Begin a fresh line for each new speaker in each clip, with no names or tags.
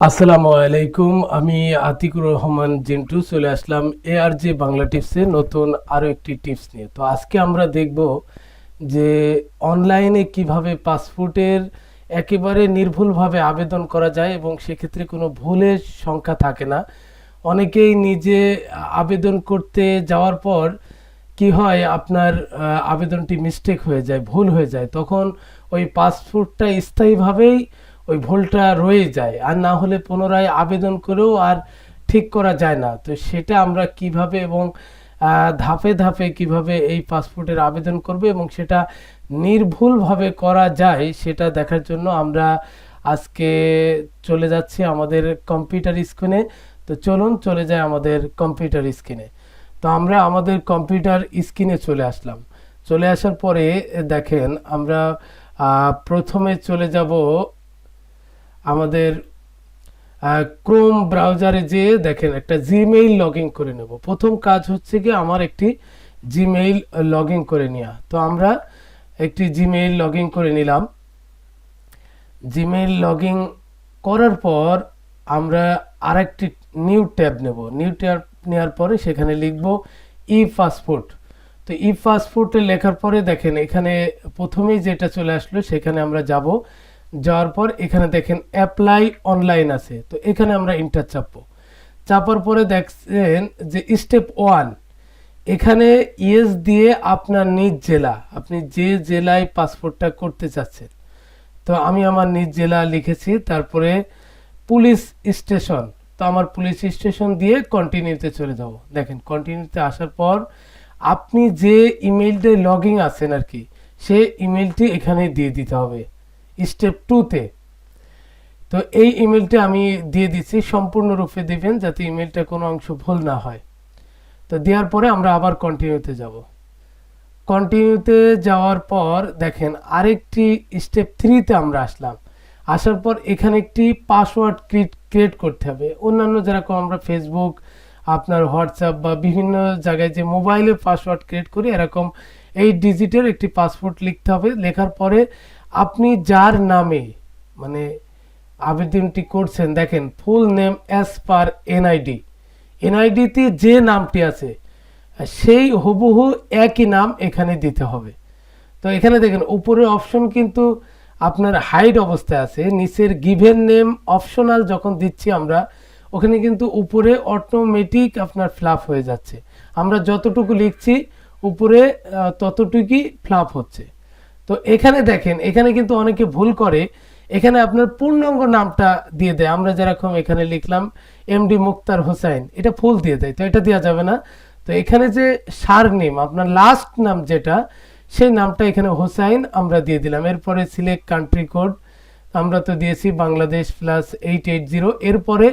আসসালামু আলাইকুম। আমি আতিকুর রহমান জিন্টু চলে আসলাম এআরজে বাংলা টিপসে নতুন আরো একটি টিপস নিয়ে। তো আজকে আমরা দেখব যে অনলাইনে কিভাবে পাসপোর্টের একেবারে নির্ভুলভাবে আবেদন করা যায় এবং সেক্ষেত্রে কোনো ভুলের সংখ্যা থাকে না। অনেকেই নিজে আবেদন করতে যাওয়ার পর কি হয়, আপনার আবেদনটি মিস্টেক হয়ে যায়, ভুল হয়ে যায়, তখন ওই পাসপোর্টটা স্থায়ীভাবেই ওই ভুলটা রয়ে যায়, আর না হলে পুনরায় আবেদন করেও আর ঠিক করা যায় না। তো সেটা আমরা কিভাবে এবং ধাপে ধাপে কিভাবে এই পাসপোর্টের আবেদন করবে এবং সেটা নির্ভুলভাবে করা যায় সেটা দেখার জন্য আমরা আজকে চলে যাচ্ছি আমাদের কম্পিউটার স্ক্রিনে। তো চলুন চলে যায় আমাদের কম্পিউটার স্ক্রিনে। তো আমরা আমাদের কম্পিউটার স্ক্রিনে চলে আসলাম। চলে আসার পরে দেখেন আমরা প্রথমে চলে যাব আমাদের ক্রোম ব্রাউজারে, যেয়ে দেখেন একটা জিমেইল লগ ইন করে নেব। প্রথম কাজ হচ্ছে কি আমার একটি জিমেইল লগ ইন করে নেওয়া। তো আমরা একটি জিমেইল লগ ইন করে নিলাম। জিমেইল লগ ইন করার পর আমরা আরেকটি নিউ ট্যাব নেব। নিউ ট্যাব নেওয়ার পরে সেখানে লিখব ই পাসপোর্ট। তো ই পাসপোর্টে লেখার পরে দেখেন এখানে প্রথমেই যেটা চলে আসলো সেখানে আমরা যাব। যাওয়ার পর এখানে দেখেন অ্যাপ্লাই অনলাইন আছে, তো এখানে আমরা ইন্টার চাপবো। চাপার পরে দেখছেন যে স্টেপ 1, এখানে ইয়েস দিয়ে আপনার নিজ জেলা, আপনি যে জেলায় পাসপোর্টটা করতে চাচ্ছেন, তো আমি আমার নিজ জেলা লিখেছি। তারপরে পুলিশ স্টেশন, তো আমার পুলিশ স্টেশন দিয়ে কন্টিনিউতে চলে যাব। দেখেন কন্টিনিউতে আসার পর আপনি যে ইমেইলটা লগ ইন আছেন আর কি, সেই ইমেইলটি এখানে দিয়ে দিতে হবে স্টেপ 2তে। তো এই ইমেলটা আমি দিয়ে দিচ্ছি, সম্পূর্ণরূপে দিবেন যাতে ইমেলটা কোনো অংশ ভুল না হয়। তো দেওয়ার পরে আমরা আবার কন্টিনিউতে যাব। কন্টিনিউতে যাওয়ার পর দেখেন আরেকটি স্টেপ 3তে আমরা আসলাম। আসার পর এখানে একটি পাসওয়ার্ড ক্রিয়েট করতে হবে। অন্যান্য যেরকম আমরা ফেসবুক, আপনার হোয়াটসঅ্যাপ বা বিভিন্ন জায়গায় যে মোবাইলে পাসওয়ার্ড ক্রিয়েট করি, এরকম 8 ডিজিটের একটি পাসওয়ার্ড লিখতে হবে। লেখার পরে আপনি যার নামে মানে আবেদনটি করছেন, দেখেন full name as per NID, এনআইডিতে যে নামটি আছে সেই হুবহু একই নাম এখানে দিতে হবে। তো এখানে দেখেন উপরে অপশন কিন্তু আপনার হাইড অবস্থায় আছে, নিচের গিভেন নেম অপশনাল যখন দিচ্ছি আমরা, ওখানে কিন্তু উপরে অটোমেটিক আপনার ফ্লাপ হয়ে যাচ্ছে। আমরা যতটুকু লিখছি উপরে ততটুকুই ফ্লাপ হচ্ছে। তো এখানে দেখেন এখানে কিন্তু অনেকে ভুল করে, এখানে আপনার পূর্ণাঙ্গ নামটা দিয়ে দেয়। আমরা যেরকম এখানে লিখলাম এমডি মুক্তার হোসেন, এটা ফুল দিয়ে দেয়, তো এটা দেওয়া যাবে না। তো এখানে যে সারনেম আপনার লাস্ট নাম যেটা, সেই নামটা এখানে হোসাইন আমরা দিয়ে দিলাম। এরপরে সিলেক্ট কান্ট্রি কোড আমরা তো দিয়েছি বাংলাদেশ +880। এরপরে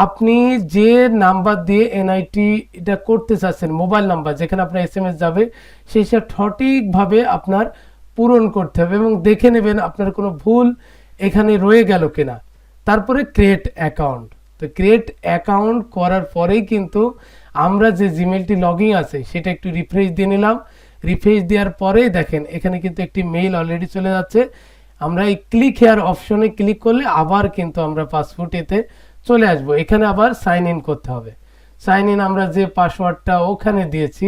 আপনি যে নাম্বার দিয়ে এনআইটি এটা করতে চাচ্ছেন, মোবাইল নাম্বার যেখানে আপনার এসএমএস যাবে, সেইটা সঠিকভাবে আপনার পূরণ করতে হবে এবং দেখে নেবেন আপনার কোনো ভুল এখানে রয়ে গেল কিনা। তারপরে ক্রিয়েট অ্যাকাউন্ট। তো ক্রিয়েট অ্যাকাউন্ট করার পরেই কিন্তু আমরা যে জিমেলটি লগ ইন আছে সেটা একটু রিফ্রেশ দিয়ে নিলাম। রিফ্রেশ দেওয়ার পরেই দেখেন এখানে কিন্তু একটি মেইল অলরেডি চলে যাচ্ছে। আমরা এই ক্লিক হেয়ার অপশনে ক্লিক করলে আবার কিন্তু আমরা পাসপোর্ট এতে চলে আসব। এখানে আবার সাইন ইন করতে হবে। সাইন ইন আমরা যে পাসওয়ার্ডটা ওখানে দিয়েছি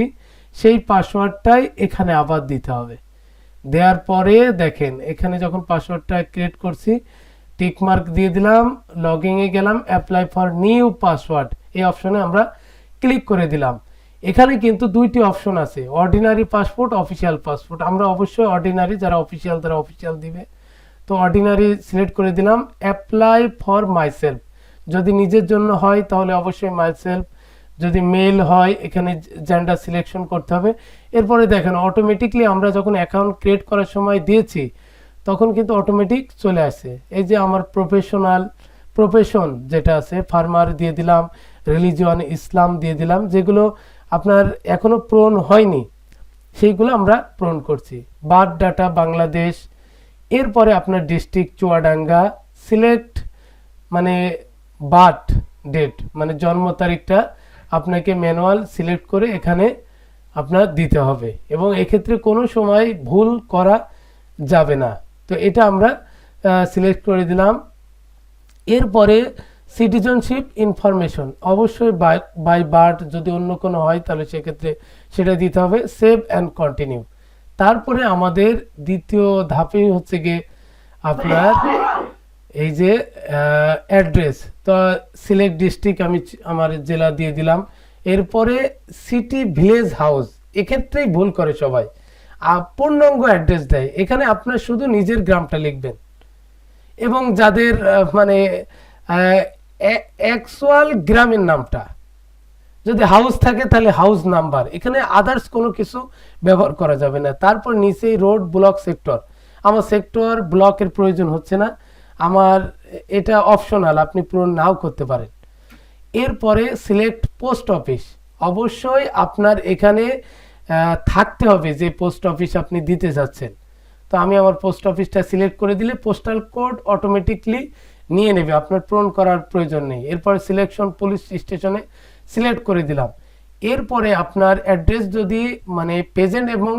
সেই পাসওয়ার্ডটাই এখানে আবার দিতে হবে। দেওয়ার পরে দেখেন এখানে যখন পাসওয়ার্ডটা ক্রিয়েট করছি টিক মার্ক দিয়ে দিলাম, লগ ইনে গেলাম, অ্যাপ্লাই ফর নিউ পাসওয়ার্ড এই অপশনে আমরা ক্লিক করে দিলাম। এখানে কিন্তু দুইটি অপশন আছে, অর্ডিনারি পাসপোর্ট, অফিসিয়াল পাসপোর্ট। আমরা অবশ্যই অর্ডিনারি, যারা অফিসিয়াল তারা অফিসিয়াল দিবে। তো অর্ডিনারি সিলেক্ট করে দিলাম। অ্যাপ্লাই ফর মাইসেলফ, যদি নিজের জন্য হয় তাহলে অবশ্যই মাইসেলফ, যদি মেল হয় এখানে জেন্ডার সিলেকশন করতে হবে। এরপরে দেখেন অটোমেটিকলি আমরা যখন অ্যাকাউন্ট ক্রিয়েট করার সময় দিয়েছি তখন কিন্তু অটোমেটিক চলে আসে। এই যে আমার প্রফেশন যেটা আছে ফার্মার দিয়ে দিলাম, রিলিজিয়ন ইসলাম দিয়ে দিলাম, যেগুলো আপনার এখনো পূরণ হয়নি সেইগুলো আমরা পূরণ করছি। বার্থ ডাটা বাংলাদেশ, এরপরে আপনার ডিস্ট্রিক্ট চুয়াডাঙ্গা, সিলেক্ট মানে বার্থ ডেট মানে জন্ম তারিখটা আপনাকে ম্যানুয়াল সিলেক্ট করে এখানে আপনার দিতে হবে এবং এক্ষেত্রে কোনো সময় ভুল করা যাবে না। তো এটা আমরা সিলেক্ট করে দিলাম। এরপরে সিটিজেনশিপ ইনফরমেশন অবশ্যই বাই বার্থ, যদি অন্য কোনো হয় তাহলে সেক্ষেত্রে সেটা দিতে হবে। Save and continue. তারপরে আমাদের দ্বিতীয় ধাপে হচ্ছে গিয়ে আপনার এই যে অ্যাড্রেস, তো সিলেক্ট ডিস্ট্রিক্ট আমি আমার জেলা দিয়ে দিলাম। এরপরে সিটি ভিলেজ হাউস, এক্ষেত্রেই ভুল করে সবাই, পূর্ণাঙ্গ অ্যাড্রেস দেয়। এখানে আপনার শুধু নিজের গ্রামটা লিখবেন, এবং যাদের মানে অ্যাকচুয়াল গ্রামের নামটা, যদি হাউস থাকে তাহলে হাউস নাম্বার, এখানে আদার্স কোনো কিছু ব্যবহার করা যাবে না। তারপর নিচেই রোড, ব্লক, সেক্টর। আমার সেক্টর ব্লকের প্রয়োজন হচ্ছে না, আমার এটা অপশনাল, আপনি পূরণ নাও করতে পারেন। এরপরে সিলেক্ট পোস্ট অফিস, অবশ্যই আপনার এখানে থাকতে হবে যে পোস্ট অফিস আপনি দিতে যাচ্ছেন। তো আমি আমার পোস্ট অফিসটা সিলেক্ট করে দিলে পোস্টাল কোড অটোমেটিকলি নিয়ে নেবে, আপনার পূরণ করার প্রয়োজন নেই। এরপরে সিলেকশন পুলিশ স্টেশনে সিলেক্ট করে দিলাম। এরপরে আপনার অ্যাড্রেস যদি মানে প্রেজেন্ট এবং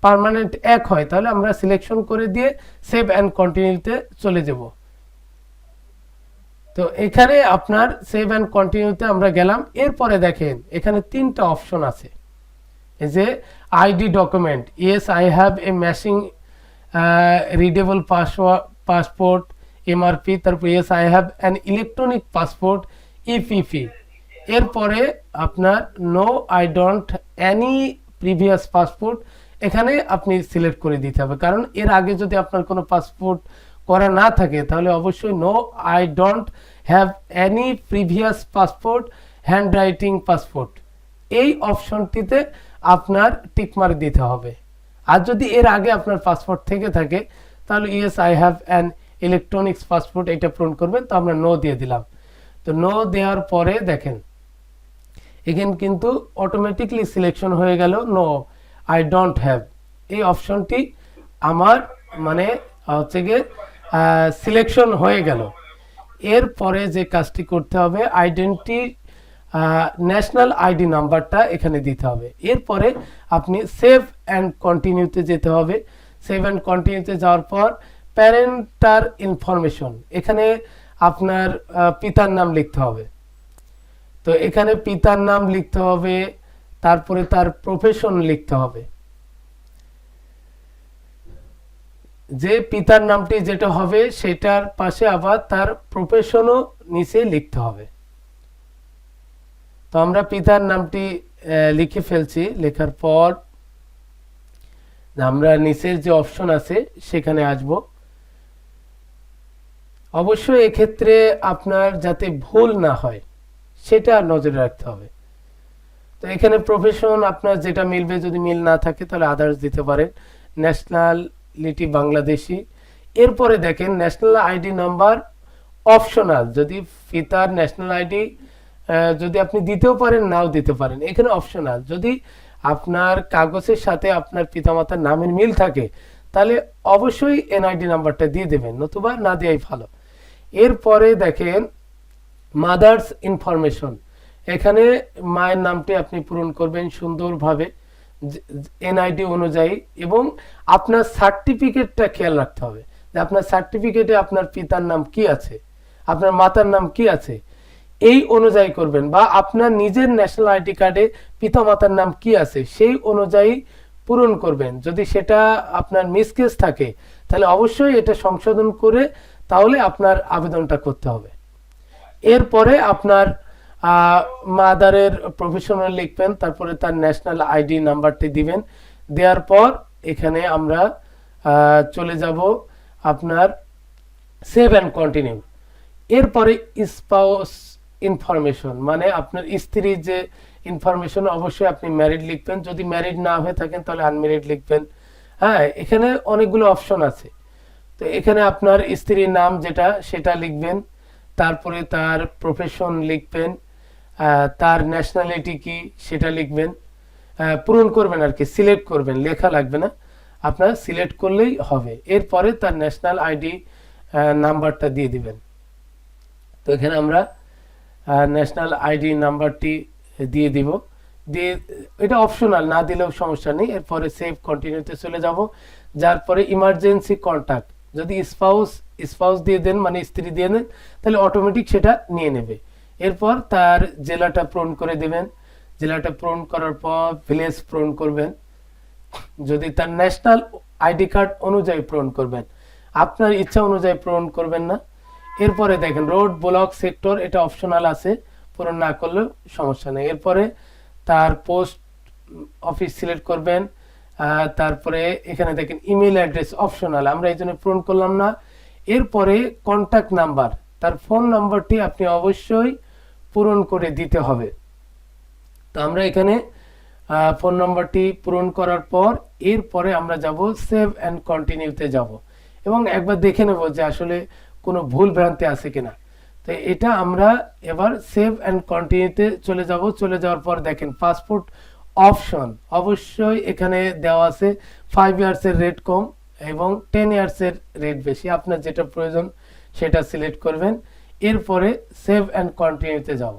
পার্মানেন্ট এক হয় তাহলে আমরা সিলেকশন করে দিয়ে সেভ অ্যান্ড কন্টিনিউতে চলে যাব। তো এখানে আপনার সেভ অ্যান্ড কন্টিনিউতে আমরা গেলাম। এরপরে দেখেন এখানে তিনটা অপশন আছে, এই যে ID document, yes I have a matching readable passport MRP, তারপর yes I have an electronic passport EPP. এরপরে আপনার no I don't any previous passport, এখানে আপনি সিলেক্ট করে দিতে হবে, কারণ এর আগে যদি আপনার কোনো পাসপোর্ট করা না থাকে তাহলে অবশ্যই no I don't have any previous passport handwriting passport, এই অপশনটিতে আপনার টিকমার্ক দিতে হবে। আর যদি এর আগে আপনার পাসপোর্ট থেকে থাকে তাহলে yes I have an electronics passport, এটা পূরণ করবেন। তো আমরা নো দিয়ে দিলাম। তো নো দেওয়ার পরে দেখেন এখানে কিন্তু অটোমেটিকলি সিলেকশন হয়ে গেল নো আই ডোন্ট হ্যাভ, এই অপশনটি আমার মানে হচ্ছে গিয়ে সিলেকশন হয়ে গেল। এরপরে যে কাজটি করতে হবে আইডেন্টি ন্যাশনাল আইডি নাম্বারটা এখানে দিতে হবে। এরপরে আপনি সেভ অ্যান্ড কন্টিনিউতে যেতে হবে। সেভ অ্যান্ড কন্টিনিউতে যাওয়ার পর প্যারেন্টার ইনফরমেশন, এখানে আপনার পিতার নাম লিখতে হবে। তো এখানে পিতার নাম লিখতে হবে, তারপরে তার প্রফেশন লিখতে হবে, যে পিতার নামটি যেটা হবে সেটার পাশে আবার তার প্রফেশনও নিচে লিখতে হবে। তো আমরা পিতার নামটি লিখে ফেলছি। লেখার পর আমরা নিচের যে অপশন আছে সেখানে আসব। অবশ্যই এক্ষেত্রে আপনার যাতে ভুল না হয় সেটা নজরে রাখতে হবে। তো এখানে প্রফেশন আপনার যেটা মিলবে, যদি মিল না থাকে তাহলে আদার্স দিতে পারেন। ন্যাশনালিটি বাংলাদেশি। এরপরে দেখেন ন্যাশনাল আইডি নাম্বার অপশনাল, যদি পিতার ন্যাশনাল আইডি যদি আপনি দিতেও পারেন নাও দিতে পারেন, এখানে অপশনাল। যদি আপনার কাগজের সাথে আপনার পিতামাতার নামের মিল থাকে তাহলে অবশ্যই এনআইডি নাম্বারটা দিয়ে দেবেন, নতুবা না দেওয়াই ভালো। এরপরে দেখেন মাদার্স ইনফরমেশন, এখানে মায়ের নামটি আপনি পূরণ করবেন সুন্দরভাবে এনআইডি অনুযায়ী, এবং আপনার সার্টিফিকেটটা খেয়াল রাখতে হবে যে আপনার সার্টিফিকেটে আপনার পিতার নাম কি আছে, আপনার মাতার নাম কি আছে, এই অনুযায়ী করবেন। বা আপনার নিজের ন্যাশনাল আইডি কার্ডে পিতা মাতার নাম কি আছে সেই অনুযায়ী পূরণ করবেন। যদি সেটা আপনার মিসকেস থাকে তাহলে অবশ্যই এটা সংশোধন করে তাহলে আপনার আবেদনটা করতে হবে। এরপরে আপনার মাদারের প্রফেশনাল লিখবেন, তারপরে তার ন্যাশনাল আইডি নাম্বারটি দিবেন। দেওয়ার পর এখানে আমরা চলে যাব আপনার সেভ অ্যান্ড কন্টিনিউ। এরপরে স্পাউস ইনফরমেশন, মানে আপনার স্ত্রীর যে ইনফরমেশন, অবশ্যই আপনি ম্যারিড লিখবেন, যদি ম্যারিড না হয়ে থাকেন তাহলে আনম্যারিড লিখবেন। হ্যাঁ, এখানে অনেকগুলো অপশন আছে। তো এখানে আপনার স্ত্রীর নাম যেটা সেটা লিখবেন, তারপরে তার প্রফেশন লিখবেন, তার ন্যাশনালিটি কি সেটা লিখবেন, পূরণ করবেন আর কি, সিলেক্ট করবেন, লেখা লাগবে না, আপনার সিলেক্ট করলেই হবে। এরপরে তার ন্যাশনাল আইডি নাম্বারটা দিয়ে দিবেন। তো এখানে আমরা ন্যাশনাল আইডি নাম্বারটি দিয়ে দিব, দিয়ে এটা অপশনাল, না দিলেও সমস্যা নেই। এরপরে সেভ কন্টিনিউতে চলে যাব। যার পরে ইমার্জেন্সি কন্ট্যাক্ট, যদি স্পাউস দিয়ে দেন মানে স্ত্রী দিয়ে দেন তাহলে অটোমেটিক সেটা নিয়ে নেবে। এরপর তার জেলাটা পূরণ করে দিবেন, জেলাটা পূরণ করার পর ভিলেজ পূরণ করবেন, যদি তার ন্যাশনাল আইডি কার্ড অনুযায়ী পূরণ করবেন, আপনার ইচ্ছা অনুযায়ী পূরণ করবেন না। এরপরে দেখেন রোড ব্লক সেক্টর এটা অপশনাল আছে, পূরণ না করলেও সমস্যা নেই। এরপরে তার পোস্ট অফিস সিলেক্ট করবেন, তারপরে এখানে দেখেন ইমেল অ্যাড্রেস অপশনাল, আমরা এই জন্য পূরণ করলাম না। এরপরে কন্ট্যাক্ট নাম্বার, তার ফোন নাম্বারটি আপনি অবশ্যই পূরণ করে দিতে হবে। তো আমরা এখানে ফোন নাম্বারটি পূরণ করার পর এরপরে আমরা যাব সেভ অ্যান্ড কন্টিনিউতে যাব এবং একবার দেখে নেব যে আসলে কোনো ভুল ভ্রান্তি আছে কিনা। তো এটা আমরা এবার সেভ অ্যান্ড কন্টিনিউতে চলে যাব। চলে যাওয়ার পর দেখেন পাসপোর্ট অপশন অবশ্যই এখানে দেওয়া আছে 5 ইয়ার্সের রেট কম এবং 10 ইয়ার্সের রেট বেশি, আপনার যেটা প্রয়োজন সেটা সিলেক্ট করবেন। এরপরে সেভ অ্যান্ড কন্টিনিউতে যাব।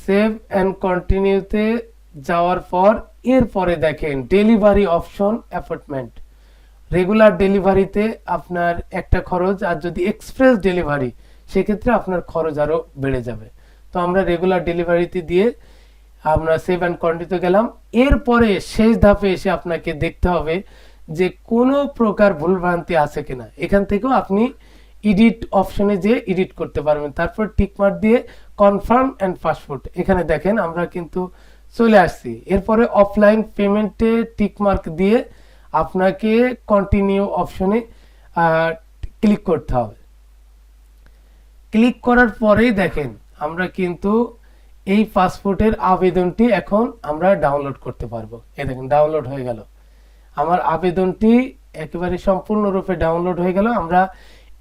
সেভ অ্যান্ড কন্টিনিউতে যাওয়ার পর এরপরে দেখেন ডেলিভারি অপশন অ্যাপয়েন্টমেন্ট। রেগুলার ডেলিভারিতে আপনার একটা খরচ, আর যদি এক্সপ্রেস ডেলিভারি সেক্ষেত্রে আপনার খরচ আরো বেড়ে যাবে। তো আমরা রেগুলার ডেলিভারিতে দিয়ে আমরা সেভ অ্যান্ড কন্টিনিউতে গেলাম। এরপরে শেষ ধাপে এসে আপনাকে দেখতে হবে যে কোনো প্রকার ভুলভ্রান্তি আছে কিনা। এখান থেকেও আপনি এডিট অপশনে যে এডিট করতে পারবেন, তারপর টিকমার্ক দিয়ে কনফার্ম অ্যান্ড পাসপোর্ট, এখানে দেখেন আমরা কিন্তু চলে আসছি। এরপরে অফলাইন পেমেন্টে টিকমার্ক দিয়ে আপনাকে কন্টিনিউ অপশনে ক্লিক করতে হবে। ক্লিক করার পরেই দেখেন আমরা কিন্তু এই পাসপোর্টের আবেদনটি এখন আমরা ডাউনলোড করতে পারবো। এই দেখেন ডাউনলোড হয়ে গেল, আমার আবেদনটি একেবারে সম্পূর্ণরূপে ডাউনলোড হয়ে গেল। আমরা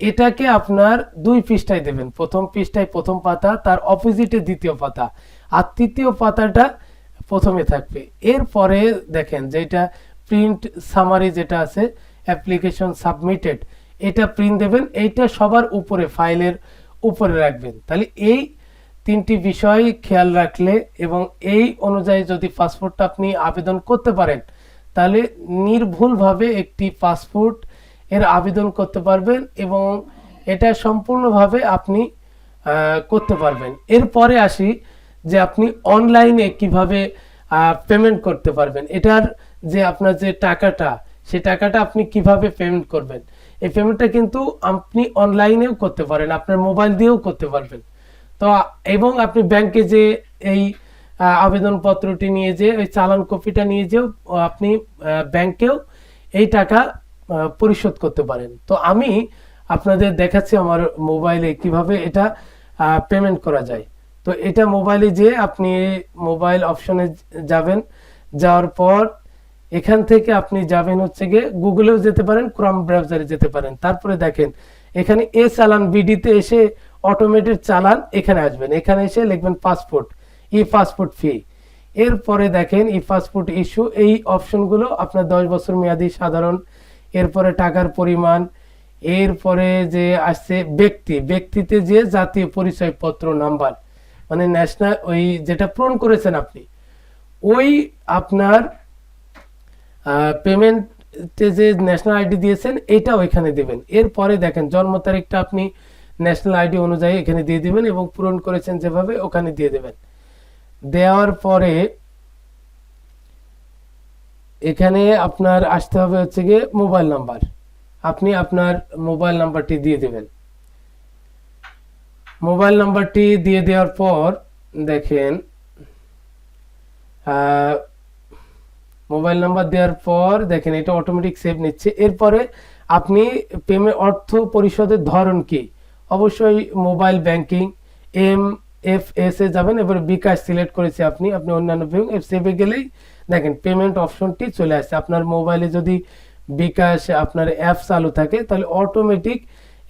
এটাকে আপনার 2 পৃষ্ঠায় দেবেন, প্রথম পৃষ্ঠায় প্রথম পাতা, তার অপোজিটে দ্বিতীয় পাতা, আর তৃতীয় পাতাটা প্রথমে থাকবে। এরপরে দেখেন যেটা প্রিন্ট সামারি যেটা আছে অ্যাপ্লিকেশন সাবমিটেড, এটা প্রিন্ট দেবেন, এইটা সবার উপরে ফাইলের উপরে রাখবেন। তাহলে এই 3টি বিষয় খেয়াল রাখলে এবং এই অনুযায়ী যদি পাসপোর্টটা আপনি আবেদন করতে পারেন তাহলে নির্ভুলভাবে একটি পাসপোর্ট এর আবেদন করতে পারবেন এবং এটা সম্পূর্ণভাবে আপনি করতে পারবেন। এরপরে আসি যে আপনি অনলাইনে কিভাবে পেমেন্ট করতে পারবেন। এটার যে আপনার যে টাকাটা, সেই টাকাটা আপনি কিভাবে পেমেন্ট করবেন। এই পেমেন্টটা কিন্তু আপনি অনলাইনেও করতে পারেন, আপনার মোবাইল দিয়েও করতে পারবেন। তো এবং আপনি ব্যাংকে যে এই আবেদনপত্রটি নিয়ে যে ওই চালান কপিটা নিয়ে যেও আপনি ব্যাংকেও এই টাকা পরিশোধ করতে পারেন। তো আমি আপনাদের দেখাচ্ছি আমার মোবাইলে কিভাবে এটা পেমেন্ট করা যায়। তো এটা মোবাইলে যে আপনি মোবাইল অপশনে যাবেন, যাওয়ার পর এখান থেকে আপনি যাবেন হচ্ছে গিয়ে গুগলেও যেতে পারেন, ক্রোম ব্রাউজারে যেতে পারেন। তারপরে দেখেন এখানে এ চালান বিডিতে এসে অটোমেটেড চালান এখানে আসবেন, এখানে এসে লিখবেন পাসপোর্ট, ই পাসপোর্ট ফি। এরপরে দেখেন ই পাসপোর্ট ইস্যু, এই অপশনগুলো আপনার 10 বছর মেয়াদী সাধারণ। এরপরে টাকার পরিমাণ, এরপরে যে আসছে ব্যক্তিতে যে জাতীয় পরিচয়পত্র নাম্বার মানে ন্যাশনাল ওই যেটা পূরণ করেছেন আপনি ওই আপনার পেমেন্টে যে ন্যাশনাল আইডি দিয়েছেন এটা ওইখানে দিবেন। এরপরে দেখেন জন্ম তারিখটা আপনি ন্যাশনাল আইডি অনুযায়ী এখানে দিয়ে দিবেন এবং পূরণ করেছেন যেভাবে ওখানে দিয়ে দেবেন। দেওয়ার পরে এখানে আপনার আসতে হবে হচ্ছে গিয়ে মোবাইল নাম্বার, আপনি আপনার মোবাইল নাম্বারটি দিয়ে দেবেন। মোবাইল নাম্বারটি দিয়ে দেওয়ার পর দেখেন মোবাইল নাম্বার দেওয়ার পর দেখেন এটা অটোমেটিক সেভ নিচ্ছে। এরপরে আপনি পেমেন্ট অর্থ পরিশোধের ধরন কি, অবশ্যই মোবাইল ব্যাংকিং MFS এ যাবেন। এবার বিকাশ সিলেক্ট করেছে আপনি অন্যান্য সেভে গেলেই দেখেন পেমেন্ট অপশনটি চলে আসছে। আপনার মোবাইলে যদি বিকাশ আপনার অ্যাপ চালু থাকে তাহলে অটোমেটিক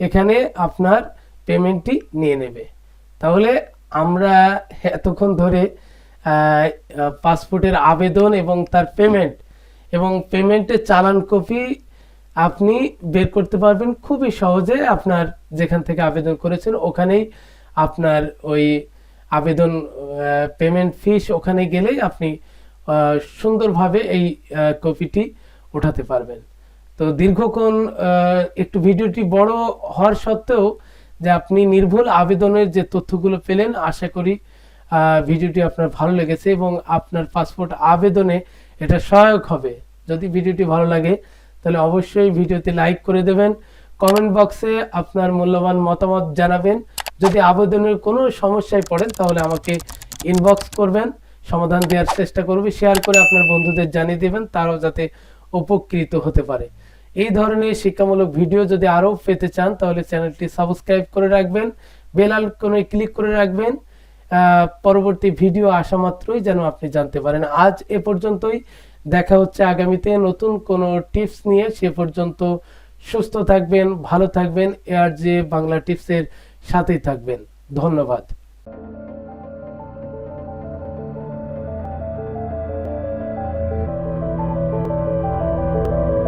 এখানে আপনার পেমেন্টটি নিয়ে নেবে। তাহলে আমরা এতক্ষণ ধরে পাসপোর্টের আবেদন এবং তার পেমেন্ট এবং পেমেন্টের চালান কপি আপনি বের করতে পারবেন খুবই সহজে। আপনার যেখান থেকে আবেদন করেছেন ওখানেই আপনার ওই আবেদন পেমেন্ট ফিস ওখানে গেলেই আপনি সুন্দরভাবে এই কপিটি উঠাতে পারবেন। তো দীর্ঘক্ষণ একটু ভিডিওটি বড় হওয়ার সত্ত্বেও যে আপনি নির্ভুল আবেদনের যে তথ্যগুলো পেলেন, আশা করি ভিডিওটি আপনার ভালো লেগেছে এবং আপনার পাসপোর্ট আবেদনে এটা সহায়ক হবে। যদি ভিডিওটি ভালো লাগে তাহলে অবশ্যই ভিডিওতে লাইক করে দেবেন, কমেন্ট বক্সে আপনার মূল্যবান মতামত জানাবেন। যদি আবেদনের কোনো সমস্যায় পড়েন তাহলে আমাকে ইনবক্স করবেন, সমাধান দেওয়ার চেষ্টা করবে। শেয়ার করে আপনার বন্ধুদের জানিয়ে দেবেন, তারাও যাতে উপকৃত হতে পারে। এই ধরনের শিক্ষামূলক ভিডিও যদি আরও পেতে চান তাহলে চ্যানেলটি সাবস্ক্রাইব করে রাখবেন, বেল আইকনে ক্লিক করে রাখবেন, পরবর্তী ভিডিও আসা মাত্রই যেন আপনি জানতে পারেন। আজ এ পর্যন্তই, দেখা হচ্ছে আগামীতে নতুন কোনো টিপস নিয়ে। সে পর্যন্ত সুস্থ থাকবেন, ভালো থাকবেন, ARJ বাংলা টিপসের সাথেই থাকবেন। ধন্যবাদ।